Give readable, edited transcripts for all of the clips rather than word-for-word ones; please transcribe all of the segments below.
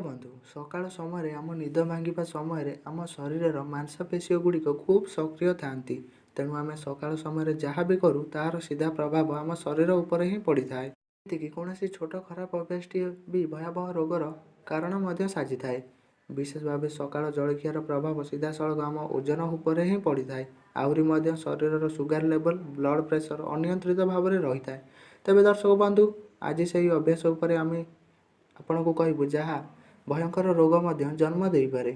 ବନ୍ଧୁ ସକାଳ ସମୟରେ ଆମ ନିଦ ଭାଙ୍ଗିବା ସମୟରେ ଆମ ଶରୀରର ମାଂସପେଶୀ ଗୁଡ଼ିକ ଖୁବ୍ ସକ୍ରିୟ ଥାଆନ୍ତି। ତେଣୁ ଆମେ ସକାଳ ସମୟରେ ଯାହା ବି କରୁ ତାହାର ସିଧା ପ୍ରଭାବ ଆମ ଶରୀର ଉପରେ ହିଁ ପଡ଼ିଥାଏ। ଏମିତିକି କୌଣସି ଛୋଟ ଖରାପ ଅଭ୍ୟାସଟିଏ ବି ଭୟାବହ ରୋଗର କାରଣ ମଧ୍ୟ ସାଜିଥାଏ। ବିଶେଷ ଭାବେ ସକାଳ ଜଳଖିଆର ପ୍ରଭାବ ସିଧାସଳଖ ଆମ ଓଜନ ଉପରେ ହିଁ ପଡ଼ିଥାଏ। ଆହୁରି ମଧ୍ୟ ଶରୀରର ସୁଗାର ଲେବଲ, ବ୍ଲଡ଼ ପ୍ରେସର ଅନିୟନ୍ତ୍ରିତ ଭାବରେ ରହିଥାଏ। ତେବେ ଦର୍ଶକ ବନ୍ଧୁ, ଆଜି ସେହି ଅଭ୍ୟାସ ଉପରେ ଆମେ ଆପଣଙ୍କୁ କହିବୁ ଯାହା ଭୟଙ୍କର ରୋଗ ମଧ୍ୟ ଜନ୍ମ ଦେଇପାରେ।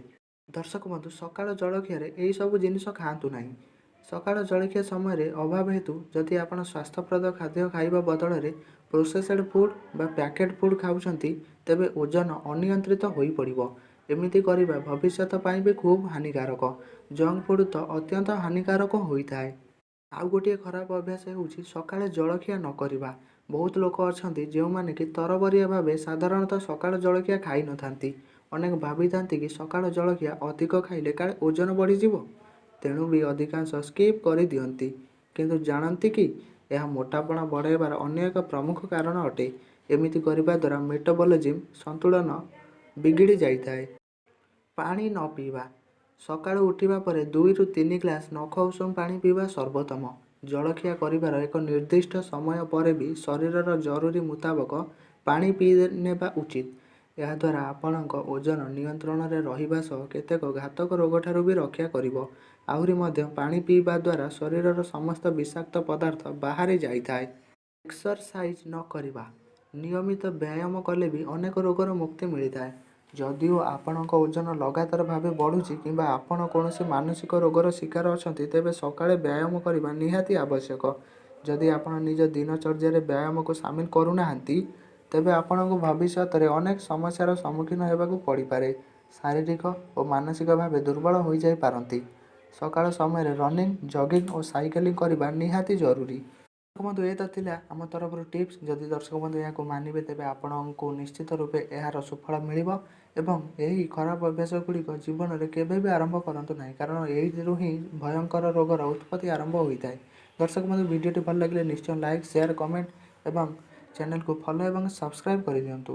ଦର୍ଶକ ବନ୍ଧୁ, ସକାଳ ଜଳଖିଆରେ ଏହିସବୁ ଜିନିଷ ଖାଆନ୍ତୁ ନାହିଁ। ସକାଳ ଜଳଖିଆ ସମୟରେ ଅଭାବ ହେତୁ ଯଦି ଆପଣ ସ୍ୱାସ୍ଥ୍ୟପ୍ରଦ ଖାଦ୍ୟ ଖାଇବା ବଦଳରେ ପ୍ରୋସେସ୍ଡ ଫୁଡ୍ ବା ପ୍ୟାକେଟ୍ ଫୁଡ୍ ଖାଉଛନ୍ତି, ତେବେ ଓଜନ ଅନିୟନ୍ତ୍ରିତ ହୋଇପଡ଼ିବ। ଏମିତି କରିବା ଭବିଷ୍ୟତ ପାଇଁ ବି ଖୁବ୍ ହାନିକାରକ। ଜଙ୍କ ଫୁଡ୍ ତ ଅତ୍ୟନ୍ତ ହାନିକାରକ ହୋଇଥାଏ। ଆଉ ଗୋଟିଏ ଖରାପ ଅଭ୍ୟାସ ହେଉଛି ସକାଳେ ଜଳଖିଆ ନ କରିବା। ବହୁତ ଲୋକ ଅଛନ୍ତି ଯେଉଁମାନେ କି ତରବରିଆ ଭାବେ ସାଧାରଣତଃ ସକାଳ ଜଳଖିଆ ଖାଇନଥାନ୍ତି। ଅନେକ ଭାବିଥାନ୍ତି କି ସକାଳ ଜଳଖିଆ ଅଧିକ ଖାଇଲେ କାଳେ ଓଜନ ବଢ଼ିଯିବ, ତେଣୁ ବି ଅଧିକାଂଶ ସ୍କିପ୍ କରିଦିଅନ୍ତି। କିନ୍ତୁ ଜାଣନ୍ତି କି ଏହା ମୋଟାପଣ ବଢ଼ାଇବାର ଅନ୍ୟ ଏକ ପ୍ରମୁଖ କାରଣ ଅଟେ। ଏମିତି କରିବା ଦ୍ୱାରା ମେଟାବଲିଜିମ୍ ସନ୍ତୁଳନ ବିଗିଡ଼ି ଯାଇଥାଏ। ପାଣି ନ ପିଇବା। ସକାଳୁ ଉଠିବା ପରେ 2ରୁ 3 ଗ୍ଲାସ ନଖ ଉଷୁମ ପାଣି ପିଇବା ସର୍ବୋତ୍ତମ। ଜଳଖିଆ କରିବାର ଏକ ନିର୍ଦ୍ଦିଷ୍ଟ ସମୟ ପରେ ବି ଶରୀରର ଜରୁରୀ ମୁତାବକ ପାଣି ପିଇନେବା ଉଚିତ। ଏହାଦ୍ୱାରା ଆପଣଙ୍କ ଓଜନ ନିୟନ୍ତ୍ରଣରେ ରହିବା ସହ କେତେକ ଘାତକ ରୋଗଠାରୁ ବି ରକ୍ଷା କରିବ। ଆହୁରି ମଧ୍ୟ ପାଣି ପିଇବା ଦ୍ୱାରା ଶରୀରର ସମସ୍ତ ବିଷାକ୍ତ ପଦାର୍ଥ ବାହାରି ଯାଇଥାଏ। ଏକ୍ସରସାଇଜ୍ ନ କରିବା। ନିୟମିତ ବ୍ୟାୟାମ କଲେ ବି ଅନେକ ରୋଗର ମୁକ୍ତି ମିଳିଥାଏ। ଯଦିଓ ଆପଣଙ୍କ ଓଜନ ଲଗାତାର ଭାବେ ବଢ଼ୁଛି କିମ୍ବା ଆପଣ କୌଣସି ମାନସିକ ରୋଗର ଶିକାର ଅଛନ୍ତି, ତେବେ ସକାଳେ ବ୍ୟାୟାମ କରିବା ନିହାତି ଆବଶ୍ୟକ। ଯଦି ଆପଣ ନିଜ ଦିନଚର୍ଯ୍ୟାରେ ବ୍ୟାୟାମକୁ ସାମିଲ କରୁନାହାନ୍ତି, ତେବେ ଆପଣଙ୍କୁ ଭବିଷ୍ୟତରେ ଅନେକ ସମସ୍ୟାର ସମ୍ମୁଖୀନ ହେବାକୁ ପଡ଼ିପାରେ। ଶାରୀରିକ ଓ ମାନସିକ ଭାବେ ଦୁର୍ବଳ ହୋଇଯାଇପାରନ୍ତି। ସକାଳ ସମୟରେ ରନିଂ, ଜଗିଂ ଓ ସାଇକେଲିଂ କରିବା ନିହାତି ଜରୁରୀ। ଦର୍ଶକ ବନ୍ଧୁ, ଏ ତ ଥିଲା ଆମ ତରଫରୁ ଟିପ୍ସ। ଯଦି ଦର୍ଶକ ବନ୍ଧୁ ଏହାକୁ ମାନିବେ, ତେବେ ଆପଣଙ୍କୁ ନିଶ୍ଚିତ ରୂପେ ଏହାର ସୁଫଳ ମିଳିବ ଏବଂ ଏହି ଖରାପ ଅଭ୍ୟାସ ଗୁଡ଼ିକ ଜୀବନରେ କେବେ ବି ଆରମ୍ଭ କରନ୍ତୁ ନାହିଁ, କାରଣ ଏହିଥିରୁ ହିଁ ଭୟଙ୍କର ରୋଗର ଉତ୍ପତ୍ତି ଆରମ୍ଭ ହୋଇଥାଏ। ଦର୍ଶକ ବନ୍ଧୁ, ଭିଡ଼ିଓଟି ଭଲ ଲାଗିଲେ ନିଶ୍ଚୟ ଲାଇକ୍, ସେୟାର, କମେଣ୍ଟ ଏବଂ ଚ୍ୟାନେଲକୁ ଫଲୋ ଏବଂ ସବସ୍କ୍ରାଇବ୍ କରିଦିଅନ୍ତୁ।